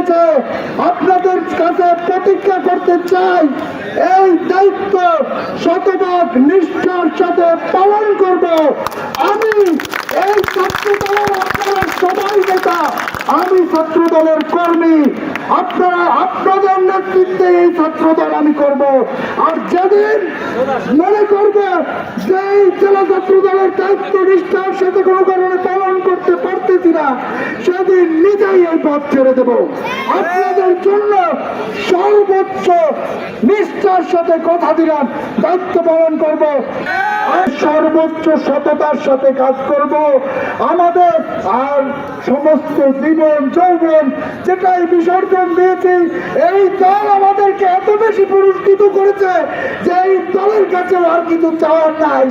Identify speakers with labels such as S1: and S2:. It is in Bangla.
S1: দিয়েছে, আপনাদের কাছে প্রতিজ্ঞা করতে চাই এই দায়িত্ব শতভাগ নিষ্ঠার সাথে পালন করব। আমি এই ছাত্র দলের, আপনারা সবাই নেতা, আমি ছাত্র দলের কর্মী, আপনারা আপনাদের নেতৃত্বে এই ছাত্র দল আমি করব। আর যেদিন মনে করবে যে এই জেলা ছাত্র দলের দায়িত্ব নিষ্ঠার সাথে কোনো কারণে পালন করতে পারতেছি না, সেদিন নিজেই এই পথ ছেড়ে দেব। আপনাদের জন্য সর্বোচ্চ নিষ্ঠার সাথে কথা দিলাম, দায়িত্ব পালন করব আর সর্বোচ্চ সততার সাথে কাজ করব। আমাদের আর সমস্ত জীবন যৌবন যেটাই বিসর্জন দিয়েছি, এই দল আমাদেরকে এত বেশি পুরস্কৃত করেছে যে এই দলের কাছে আর কিছু চাওয়ার নাই।